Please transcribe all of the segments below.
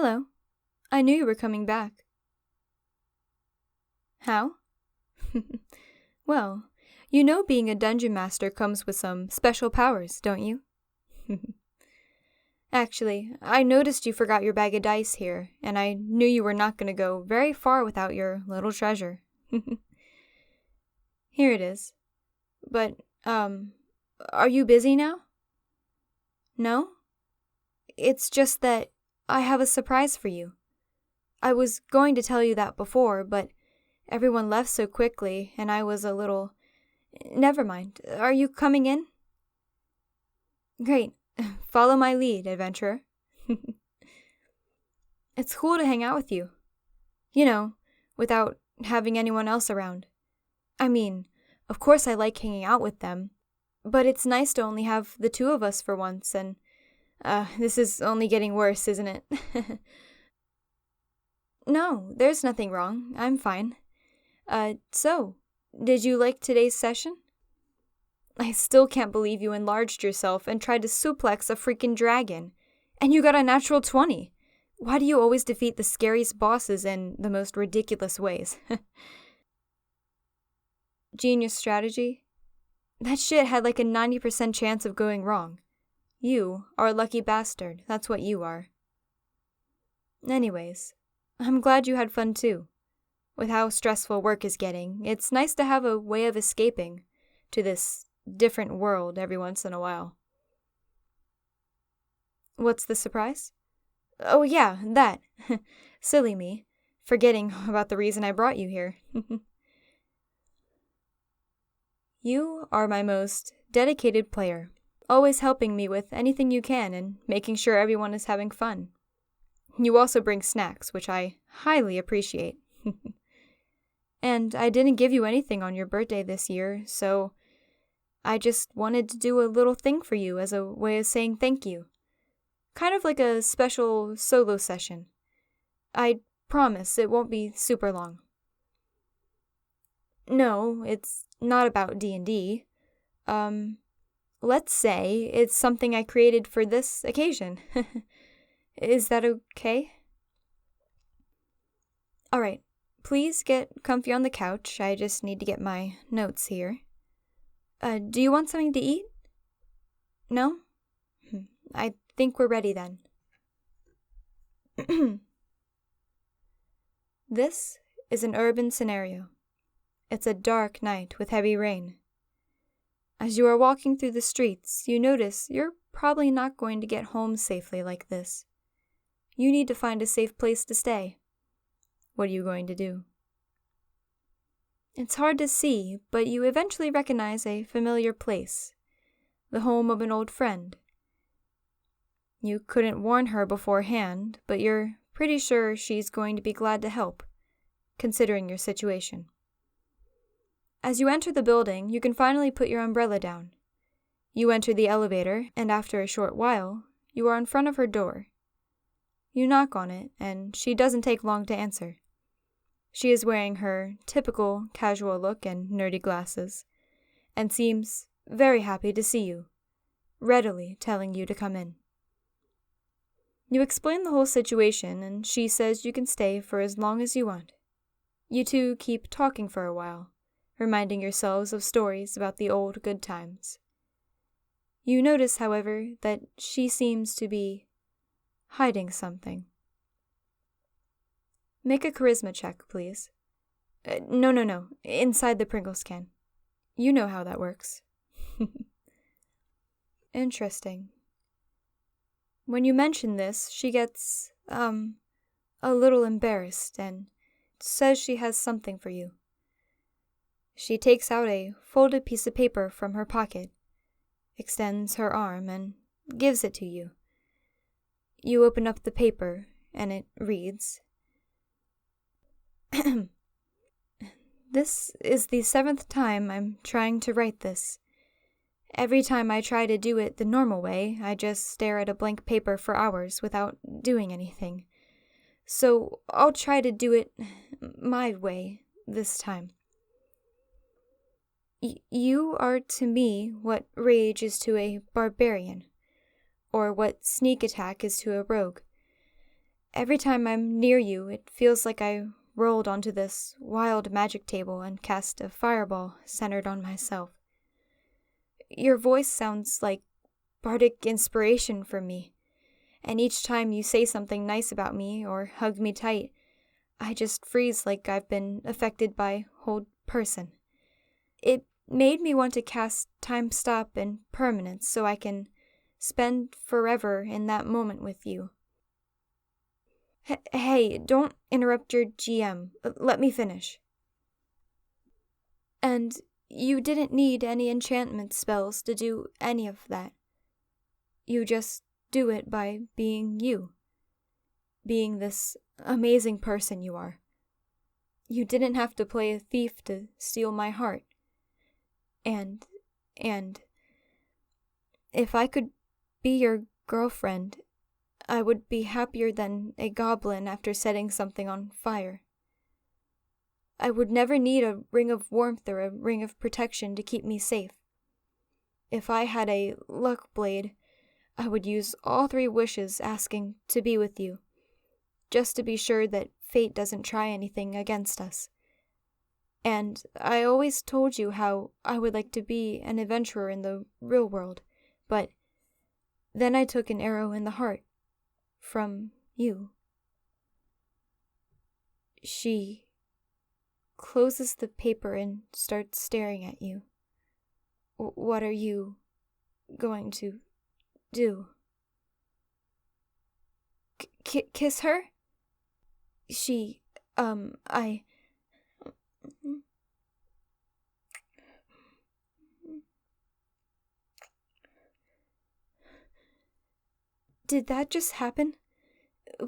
Hello. I knew you were coming back. How? Well, you know being a dungeon master comes with some special powers, don't you? Actually, I noticed you forgot your bag of dice here, and I knew you were not going to go very far without your little treasure. Here it is. But, are you busy now? No? It's just that I have a surprise for you. I was going to tell you that before, but everyone left so quickly, and I was a little... Never mind. Are you coming in? Great. Follow my lead, adventurer. It's cool to hang out with you. You know, without having anyone else around. I mean, of course I like hanging out with them, but it's nice to only have the two of us for once, and, this is only getting worse, isn't it? No, there's nothing wrong. I'm fine. So, did you like today's session? I still can't believe you enlarged yourself and tried to suplex a freaking dragon. And you got a natural 20. Why do you always defeat the scariest bosses in the most ridiculous ways? Genius strategy? That shit had like a 90% chance of going wrong. You are a lucky bastard, that's what you are. Anyways, I'm glad you had fun too. With how stressful work is getting, it's nice to have a way of escaping to this different world every once in a while. What's the surprise? Oh yeah, that. Silly me, forgetting about the reason I brought you here. You are my most dedicated player, always helping me with anything you can and making sure everyone is having fun. You also bring snacks, which I highly appreciate. And I didn't give you anything on your birthday this year, so I just wanted to do a little thing for you as a way of saying thank you. Kind of like a special solo session. I promise it won't be super long. No, it's not about D&D. Let's say it's something I created for this occasion. Is that okay? Alright, please get comfy on the couch. I just need to get my notes here. Do you want something to eat? No? I think we're ready then. This is an urban scenario. It's a dark night with heavy rain. As you are walking through the streets, you notice you're probably not going to get home safely like this. You need to find a safe place to stay. What are you going to do? It's hard to see, but you eventually recognize a familiar place, the home of an old friend. You couldn't warn her beforehand, but you're pretty sure she's going to be glad to help, considering your situation. As you enter the building, you can finally put your umbrella down. You enter the elevator, and after a short while, you are in front of her door. You knock on it, and she doesn't take long to answer. She is wearing her typical casual look and nerdy glasses, and seems very happy to see you, readily telling you to come in. You explain the whole situation, and she says you can stay for as long as you want. You two keep talking for a while, reminding yourselves of stories about the old good times. You notice, however, that she seems to be hiding something. Make a charisma check, please. No. Inside the Pringles can. You know how that works. Interesting. When you mention this, she gets, a little embarrassed and says she has something for you. She takes out a folded piece of paper from her pocket, extends her arm, and gives it to you. You open up the paper, and it reads, This is the 7th time I'm trying to write this. Every time I try to do it the normal way, I just stare at a blank paper for hours without doing anything. So I'll try to do it my way this time. You are to me what rage is to a barbarian, or what sneak attack is to a rogue. Every time I'm near you, it feels like I rolled onto this wild magic table and cast a fireball centered on myself. Your voice sounds like bardic inspiration for me, and each time you say something nice about me or hug me tight, I just freeze like I've been affected by whole person. It made me want to cast time stop and permanence so I can spend forever in that moment with you. Hey, don't interrupt your GM. Let me finish. And you didn't need any enchantment spells to do any of that. You just do it by being you. Being this amazing person you are. You didn't have to play a thief to steal my heart. And if I could be your girlfriend, I would be happier than a goblin after setting something on fire. I would never need a ring of warmth or a ring of protection to keep me safe. If I had a luck blade, I would use all 3 wishes asking to be with you, just to be sure that fate doesn't try anything against us. And I always told you how I would like to be an adventurer in the real world, but then I took an arrow in the heart. From you. She closes the paper and starts staring at you. What are you going to do? Kiss her? I... Did that just happen?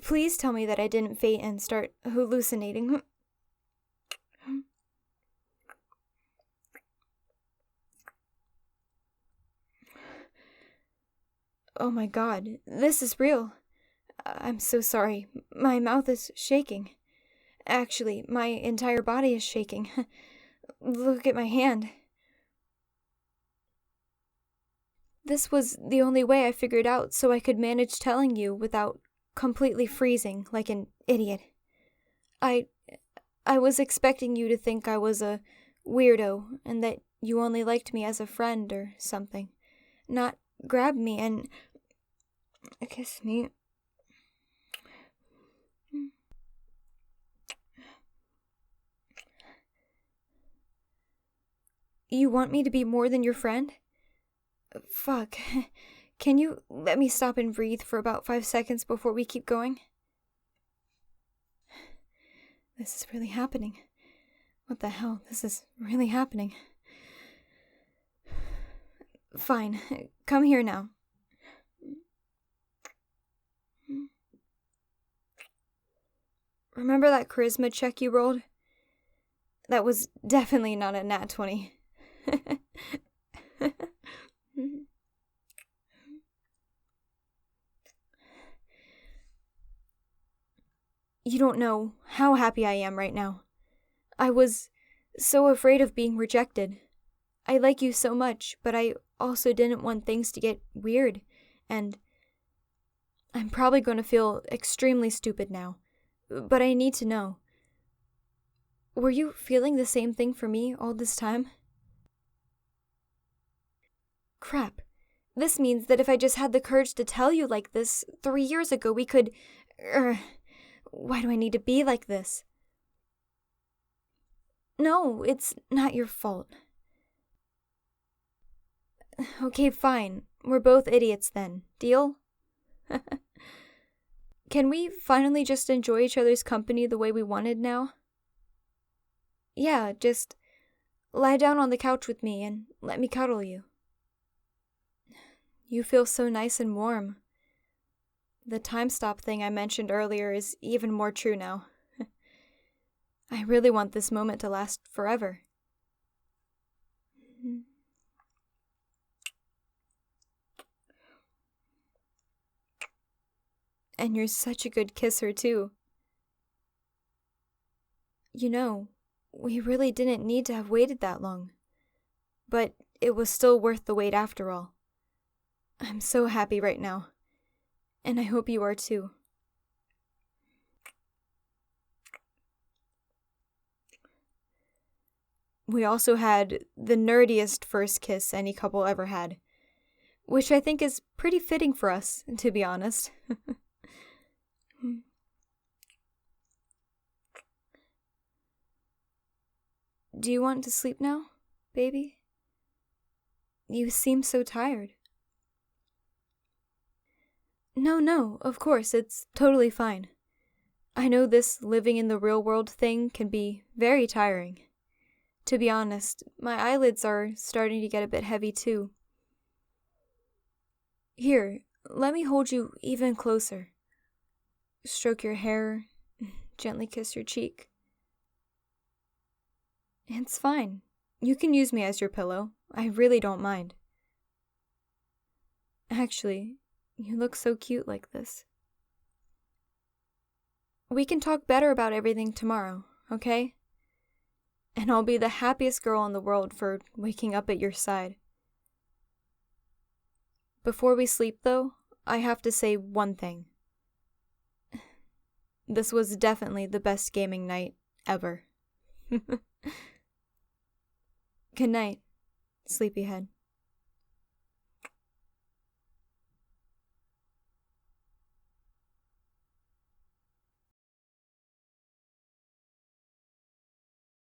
Please tell me that I didn't faint and start hallucinating. Oh my god, this is real. I'm so sorry. My mouth is shaking. Actually, my entire body is shaking. Look at my hand. This was the only way I figured out so I could manage telling you without completely freezing like an idiot. I was expecting you to think I was a weirdo and that you only liked me as a friend or something. Not grab me and kiss me. You want me to be more than your friend? Fuck. Can you let me stop and breathe for about 5 seconds before we keep going? This is really happening. What the hell? This is really happening. Fine. Come here now. Remember that charisma check you rolled? That was definitely not a nat 20. You don't know how happy I am right now. I was so afraid of being rejected. I like you so much, but I also didn't want things to get weird, and I'm probably going to feel extremely stupid now, but I need to know. Were you feeling the same thing for me all this time? Crap. This means that if I just had the courage to tell you like this 3 years ago, we could... Why do I need to be like this? No, it's not your fault. Okay, fine. We're both idiots then. Deal? Can we finally just enjoy each other's company the way we wanted now? Yeah, just lie down on the couch with me and let me cuddle you. You feel so nice and warm. The time stop thing I mentioned earlier is even more true now. I really want this moment to last forever. And you're such a good kisser, too. You know, we really didn't need to have waited that long. But it was still worth the wait after all. I'm so happy right now. And I hope you are too. We also had the nerdiest first kiss any couple ever had, which I think is pretty fitting for us, to be honest. Do you want to sleep now, baby? You seem so tired. No, of course, it's totally fine. I know this living in the real world thing can be very tiring. To be honest, my eyelids are starting to get a bit heavy too. Here, let me hold you even closer. Stroke your hair, gently kiss your cheek. It's fine. You can use me as your pillow. I really don't mind. Actually, you look so cute like this. We can talk better about everything tomorrow, okay? And I'll be the happiest girl in the world for waking up at your side. Before we sleep, though, I have to say one thing. This was definitely the best gaming night ever. Good night, sleepyhead.